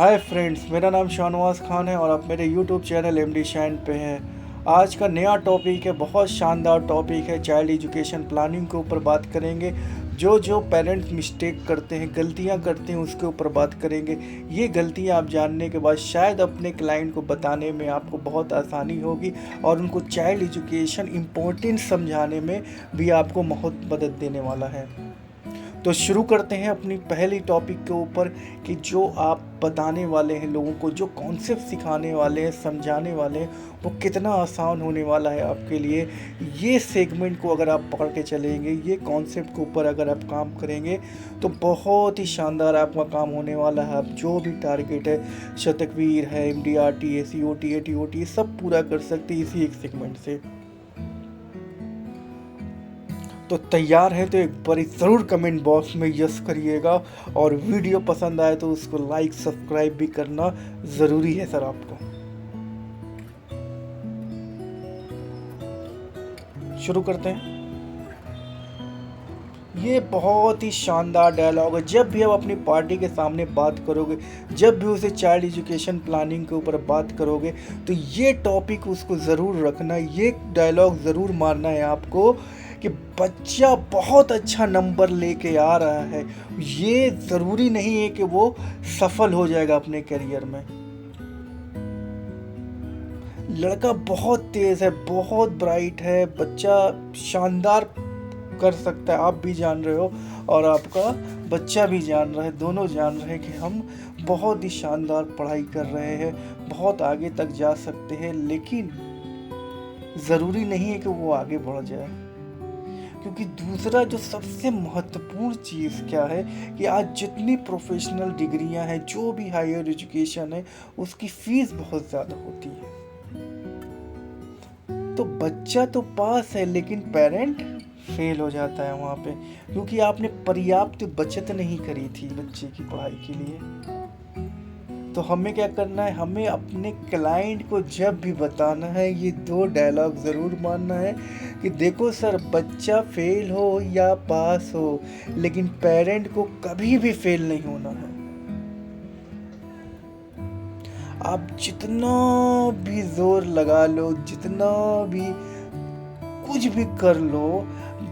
Hi friends, मेरा नाम शाहनवाज खान है और आप मेरे यूट्यूब चैनल एमडी शाइन पे हैं। आज का नया टॉपिक है, बहुत शानदार टॉपिक है। चाइल्ड एजुकेशन प्लानिंग के ऊपर बात करेंगे। जो पेरेंट्स मिस्टेक करते हैं, गलतियां करते हैं, उसके ऊपर बात करेंगे। ये गलतियां आप जानने के बाद शायद अपने क्लाइंट को बताने में आपको बहुत आसानी होगी और उनको चाइल्ड एजुकेशन इम्पोर्टेंस समझाने में भी आपको बहुत मदद देने वाला है। तो शुरू करते हैं अपनी पहली टॉपिक के ऊपर कि जो आप बताने वाले हैं लोगों को, जो कॉन्सेप्ट सिखाने वाले हैं, समझाने वाले हैं, वो कितना आसान होने वाला है आपके लिए। ये सेगमेंट को अगर आप पकड़ के चलेंगे, ये कॉन्सेप्ट के ऊपर अगर आप काम करेंगे तो बहुत ही शानदार आपका काम होने वाला है। आप जो भी टारगेट है, शतकवीर है, MDRT, COT, ATOT, सब पूरा कर सकते हैं इसी एक सेगमेंट से। तो तैयार है तो एक बार ज़रूर कमेंट बॉक्स में यस करिएगा और वीडियो पसंद आए तो उसको लाइक सब्सक्राइब भी करना ज़रूरी है सर आपको। शुरू करते हैं। ये बहुत ही शानदार डायलॉग है। जब भी आप अपनी पार्टी के सामने बात करोगे, जब भी उसे चाइल्ड एजुकेशन प्लानिंग के ऊपर बात करोगे, तो ये टॉपिक उसको ज़रूर रखना, ये डायलॉग ज़रूर मारना है आपको कि बच्चा बहुत अच्छा नंबर लेके आ रहा है। ये ज़रूरी नहीं है कि वो सफल हो जाएगा अपने करियर में। लड़का बहुत तेज़ है, बहुत ब्राइट है, बच्चा शानदार कर सकता है। आप भी जान रहे हो और आपका बच्चा भी जान रहा है, दोनों जान रहे हैं कि हम बहुत ही शानदार पढ़ाई कर रहे हैं, बहुत आगे तक जा सकते हैं। लेकिन ज़रूरी नहीं है कि वो आगे बढ़ जाए, क्योंकि दूसरा जो सबसे महत्वपूर्ण चीज़ क्या है कि आज जितनी प्रोफेशनल डिग्रियां हैं, जो भी हायर एजुकेशन है, उसकी फ़ीस बहुत ज़्यादा होती है। तो बच्चा तो पास है लेकिन पेरेंट फेल हो जाता है वहाँ पे, क्योंकि आपने पर्याप्त बचत नहीं करी थी बच्चे की पढ़ाई के लिए। तो हमें क्या करना है, हमें अपने क्लाइंट को जब भी बताना है ये दो डायलॉग ज़रूर मानना है कि देखो सर, बच्चा फेल हो या पास हो, लेकिन पेरेंट को कभी भी फेल नहीं होना है। आप जितना भी जोर लगा लो, जितना भी कुछ भी कर लो,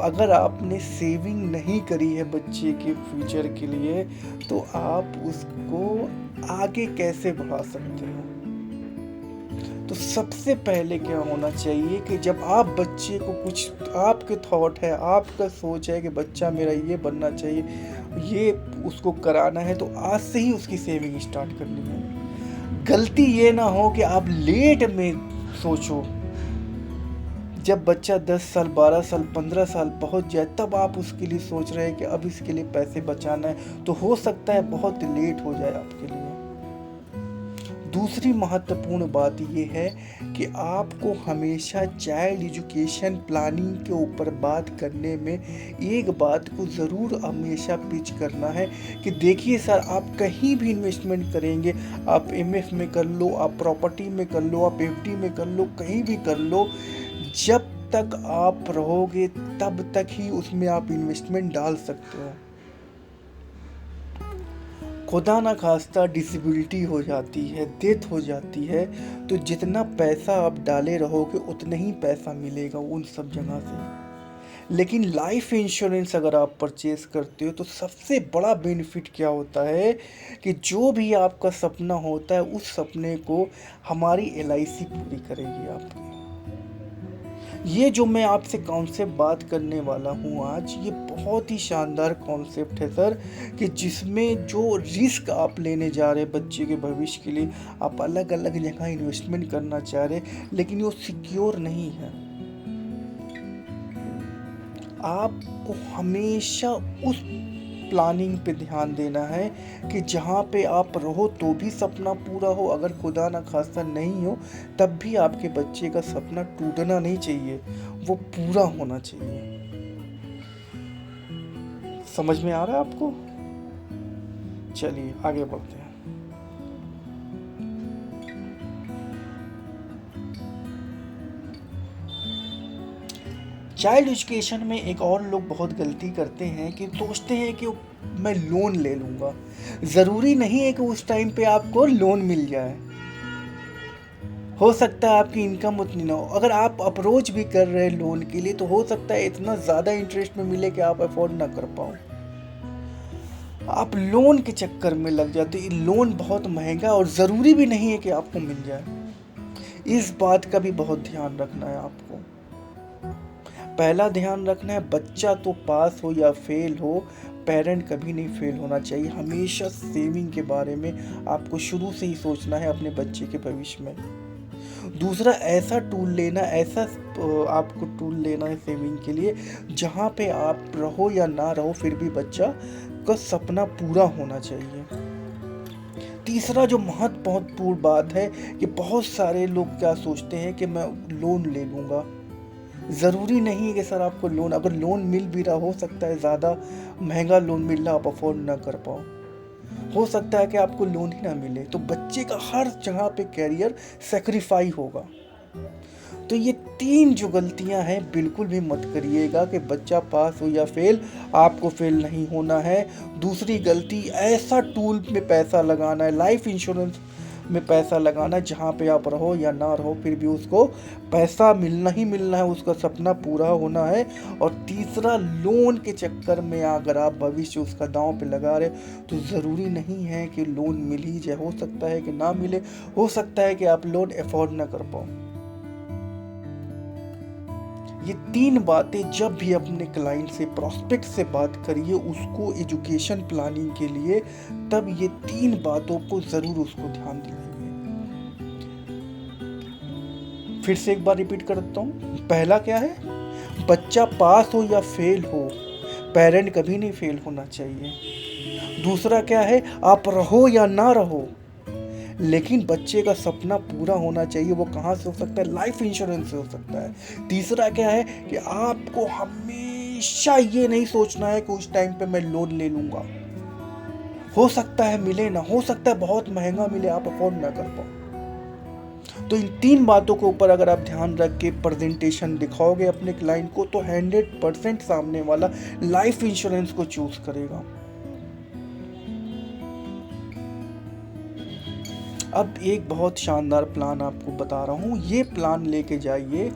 अगर आपने सेविंग नहीं करी है बच्चे के फ्यूचर के लिए, तो आप उसको आगे कैसे बढ़ा सकते हो। तो सबसे पहले क्या होना चाहिए कि जब आप बच्चे को, कुछ आपके थॉट है, आपका सोच है कि बच्चा मेरा ये बनना चाहिए, ये उसको कराना है, तो आज से ही उसकी सेविंग स्टार्ट करनी है। गलती ये ना हो कि आप लेट में सोचो, जब बच्चा 10 साल, 12 साल, 15 साल पहुंच जाए, तब आप उसके लिए सोच रहे हैं कि अब इसके लिए पैसे बचाना है, तो हो सकता है बहुत लेट हो जाए आपके लिए। दूसरी महत्वपूर्ण बात ये है कि आपको हमेशा चाइल्ड एजुकेशन प्लानिंग के ऊपर बात करने में एक बात को ज़रूर हमेशा पिच करना है कि देखिए सर, आप कहीं भी इन्वेस्टमेंट करेंगे, आप MF में कर लो, आप प्रॉपर्टी में कर लो, आप FD में कर लो, कहीं भी कर लो, जब तक आप रहोगे तब तक ही उसमें आप इन्वेस्टमेंट डाल सकते हो। खुदा ना खास्ता डिसेबिलिटी हो जाती है, डेथ हो जाती है, तो जितना पैसा आप डाले रहोगे उतना ही पैसा मिलेगा उन सब जगह से। लेकिन लाइफ इंश्योरेंस अगर आप परचेज करते हो तो सबसे बड़ा बेनिफिट क्या होता है कि जो भी आपका सपना होता है, उस सपने को हमारी LIC पूरी करेगी आपकी। ये जो मैं आपसे कॉन्सेप्ट बात करने वाला हूँ आज, ये बहुत ही शानदार कॉन्सेप्ट है सर, कि जिसमें जो रिस्क आप लेने जा रहे हैं बच्चे के भविष्य के लिए, आप अलग अलग जगह इन्वेस्टमेंट करना चाह रहे हैं, लेकिन वो सिक्योर नहीं है। आपको हमेशा उस प्लानिंग पे ध्यान देना है कि जहाँ पे आप रहो तो भी सपना पूरा हो, अगर खुदा ना खास्ता नहीं हो तब भी आपके बच्चे का सपना टूटना नहीं चाहिए, वो पूरा होना चाहिए। समझ में आ रहा है आपको? चलिए आगे बढ़ते हैं। चाइल्ड एजुकेशन में एक और लोग बहुत गलती करते हैं कि सोचते हैं कि मैं लोन ले लूँगा। ज़रूरी नहीं है कि उस टाइम पे आपको लोन मिल जाए। हो सकता है आपकी इनकम उतनी ना हो। अगर आप अप्रोच भी कर रहे हैं लोन के लिए तो हो सकता है इतना ज़्यादा इंटरेस्ट में मिले कि आप अफोर्ड ना कर पाओ। आप लोन के चक्कर में लग जाते। ये लोन बहुत महंगा और ज़रूरी भी नहीं है कि आपको मिल जाए। इस बात का भी बहुत ध्यान रखना है आपको। पहला ध्यान रखना है, बच्चा तो पास हो या फेल हो, पेरेंट कभी नहीं फेल होना चाहिए। हमेशा सेविंग के बारे में आपको शुरू से ही सोचना है अपने बच्चे के भविष्य में। दूसरा, ऐसा टूल लेना, ऐसा आपको टूल लेना है सेविंग के लिए जहाँ पे आप रहो या ना रहो फिर भी बच्चा का सपना पूरा होना चाहिए। तीसरा जो महत्वपूर्ण बात है कि बहुत सारे लोग क्या सोचते हैं कि मैं लोन ले लूँगा। ज़रूरी नहीं है कि सर आपको लोन, अगर लोन मिल भी रहा हो सकता है ज़्यादा महंगा लोन मिल रहा, आप अफोर्ड ना कर पाओ। हो सकता है कि आपको लोन ही ना मिले, तो बच्चे का हर जगह पे कैरियर सेक्रीफाई होगा। तो ये 3 जो गलतियां हैं बिल्कुल भी मत करिएगा कि बच्चा पास हो या फेल, आपको फेल नहीं होना है। दूसरी गलती, ऐसा टूल में पैसा लगाना है, लाइफ इंश्योरेंस में पैसा लगाना है जहाँ पे आप रहो या ना रहो फिर भी उसको पैसा मिलना ही मिलना है, उसका सपना पूरा होना है। और तीसरा, लोन के चक्कर में अगर आप भविष्य उसका दांव पे लगा रहे तो ज़रूरी नहीं है कि लोन मिल ही जाए, हो सकता है कि ना मिले, हो सकता है कि आप लोन अफोर्ड ना कर पाओ। ये 3 बातें जब भी अपने क्लाइंट से, प्रॉस्पेक्ट से बात करिए उसको एजुकेशन प्लानिंग के लिए, तब ये 3 बातों को ज़रूर उसको ध्यान दिलाइए। फिर से एक बार रिपीट करता हूँ। पहला क्या है, बच्चा पास हो या फेल हो, पेरेंट कभी नहीं फेल होना चाहिए। दूसरा क्या है, आप रहो या ना रहो लेकिन बच्चे का सपना पूरा होना चाहिए। वो कहाँ से हो सकता है, लाइफ इंश्योरेंस से हो सकता है। तीसरा क्या है कि आपको हमेशा ये नहीं सोचना है कि उस टाइम पे मैं लोन ले लूँगा, हो सकता है मिले ना, हो सकता है बहुत महंगा मिले, आप अफोर्ड ना कर पाओ। तो इन 3 बातों के ऊपर अगर आप ध्यान रख के प्रेजेंटेशन दिखाओगे अपने क्लाइंट को तो 100% सामने वाला लाइफ इंश्योरेंस को चूज करेगा। अब एक बहुत शानदार प्लान आपको बता रहा हूँ, ये प्लान लेके जाइए,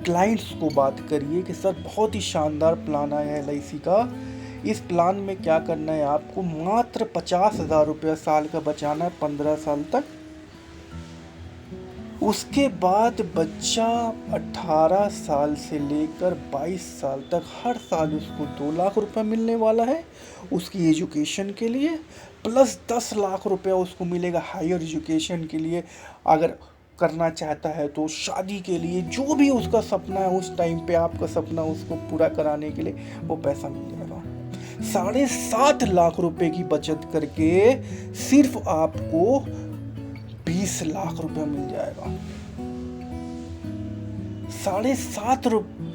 क्लाइंट्स को बात करिए कि सर बहुत ही शानदार प्लान आया है LIC का। इस प्लान में क्या करना है, आपको मात्र 50,000 रुपया साल का बचाना है 15 साल तक। उसके बाद बच्चा 18 साल से लेकर 22 साल तक हर साल उसको 2 लाख रुपए मिलने वाला है उसकी एजुकेशन के लिए, प्लस 10 लाख रुपया उसको मिलेगा हायर एजुकेशन के लिए। अगर करना चाहता है तो शादी के लिए, जो भी उसका सपना है उस टाइम पे आपका सपना उसको पूरा कराने के लिए वो पैसा मिल जाएगा। 7.5 लाख रुपए की बचत करके सिर्फ आपको 20 लाख रुपया मिल जाएगा। 7.5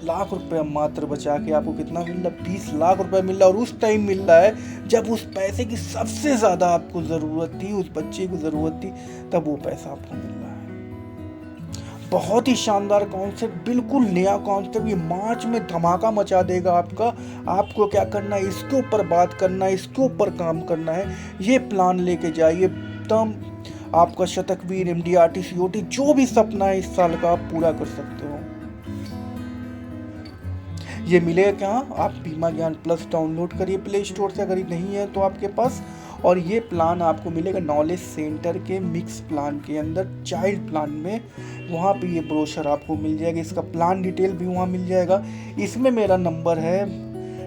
लाख रुपया मात्र बचा के आपको कितना मिल रहा है, 20 लाख रुपया मिल रहा है। और उस टाइम मिल रहा है जब उस पैसे की सबसे ज्यादा आपको जरूरत थी, उस बच्चे को जरूरत थी, तब वो पैसा आपको मिल रहा है। बहुत ही शानदार कॉन्सेप्ट, बिल्कुल नया कॉन्सेप्ट, ये मार्च में धमाका मचा देगा आपका। आपको क्या करना है, इसके ऊपर बात करना है, इसके ऊपर काम करना है। ये प्लान लेके जाइए, तब आपका शतकवीर, MDRT, COT जो भी सपना है इस साल का आप पूरा कर सकते हो। ये मिलेगा कहाँ, आप बीमा ज्ञान प्लस डाउनलोड करिए प्ले स्टोर से, अगर नहीं है तो आपके पास। और ये प्लान आपको मिलेगा नॉलेज सेंटर के मिक्स प्लान के अंदर, चाइल्ड प्लान में। वहाँ पे ये ब्रोशर आपको मिल जाएगा, इसका प्लान डिटेल भी वहाँ मिल जाएगा। इसमें मेरा नंबर है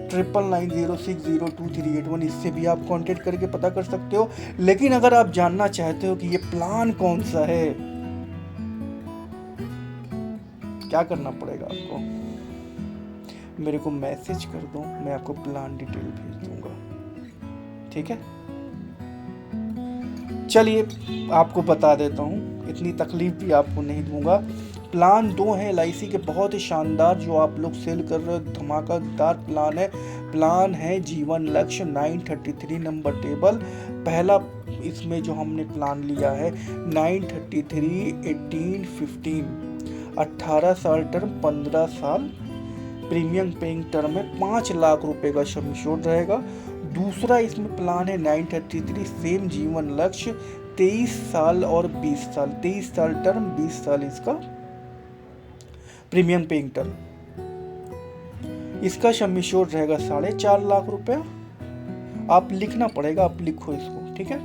9990602381, इससे भी आप कांटेक्ट करके पता कर सकते हो। लेकिन अगर आप जानना चाहते हो कि ये प्लान कौन सा है, क्या करना पड़ेगा आपको, मेरे को मैसेज कर दो, मैं आपको प्लान डिटेल भेज दूंगा, ठीक है। चलिए आपको बता देता हूँ, इतनी तकलीफ भी आपको नहीं दूंगा। प्लान 2 है LIC के बहुत ही शानदार, जो आप लोग सेल कर रहे हो, धमाकेदार प्लान है। प्लान है जीवन लक्ष्य 933 नंबर टेबल। पहला इसमें जो हमने प्लान लिया है 933 18 15, 18 साल टर्म, 15 साल प्रीमियम पेइंग टर्म में 5 लाख रुपए का सम एश्योर्ड रहेगा। दूसरा इसमें प्लान है 933 सेम जीवन लक्ष्य 23 साल और 20 साल, 23 साल टर्म, 20 साल इसका प्रीमियम पेइंग टर्म। इसका सम एश्योर्ड रहेगा 4.5 लाख रुपया। आप लिखना पड़ेगा, आप लिखो इसको, ठीक है।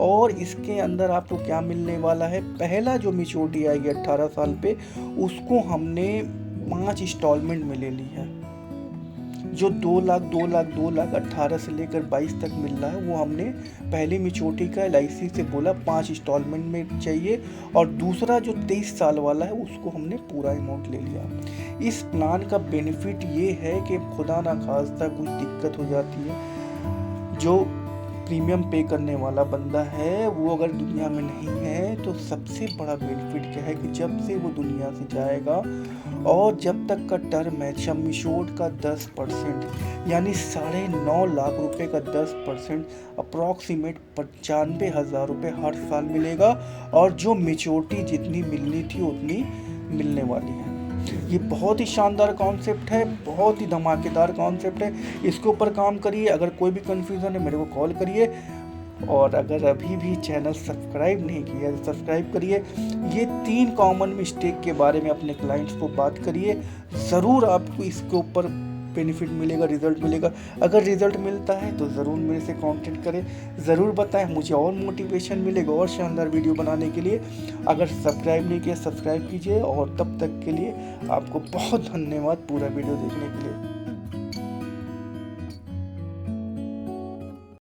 और इसके अंदर आपको क्या मिलने वाला है, पहला जो मैच्योरिटी आएगी 18 साल पे, उसको हमने 5 इंस्टॉलमेंट में ले ली है। जो 2 लाख 2 लाख 2 लाख 18 से लेकर 22 तक मिल रहा है, वो हमने पहली मैच्योरिटी का LIC से बोला 5 इंस्टॉलमेंट में चाहिए। और दूसरा जो 23 साल वाला है, उसको हमने पूरा अमाउंट ले लिया। इस प्लान का बेनिफिट ये है कि खुदा ना खास्ता कुछ दिक्कत हो जाती है, जो प्रीमियम पे करने वाला बंदा है वो अगर दुनिया में नहीं है, तो सबसे बड़ा बेनिफिट क्या है कि जब से वो दुनिया से जाएगा और जब तक का टर्म है, सम एश्योर्ड का 10% यानी 9.5 लाख रुपए का 10% अप्रॉक्सीमेट 95,000 रुपये हर साल मिलेगा। और जो मैच्योरिटी जितनी मिलनी थी उतनी मिलने वाली है। ये बहुत ही शानदार कॉन्सेप्ट है, बहुत ही धमाकेदार कॉन्सेप्ट है। इसके ऊपर काम करिए। अगर कोई भी कन्फ्यूज़न है मेरे को कॉल करिए। और अगर अभी भी चैनल सब्सक्राइब नहीं किया तो सब्सक्राइब करिए। ये 3 कॉमन मिस्टेक के बारे में अपने क्लाइंट्स को बात करिए, ज़रूर आपको इसके ऊपर बेनिफिट मिलेगा, रिजल्ट मिलेगा। अगर रिजल्ट मिलता है तो ज़रूर मेरे से कांटेक्ट करें, ज़रूर बताएं, मुझे और मोटिवेशन मिलेगा और शानदार वीडियो बनाने के लिए। अगर सब्सक्राइब नहीं किया सब्सक्राइब कीजिए। और तब तक के लिए आपको बहुत धन्यवाद पूरा वीडियो देखने के लिए।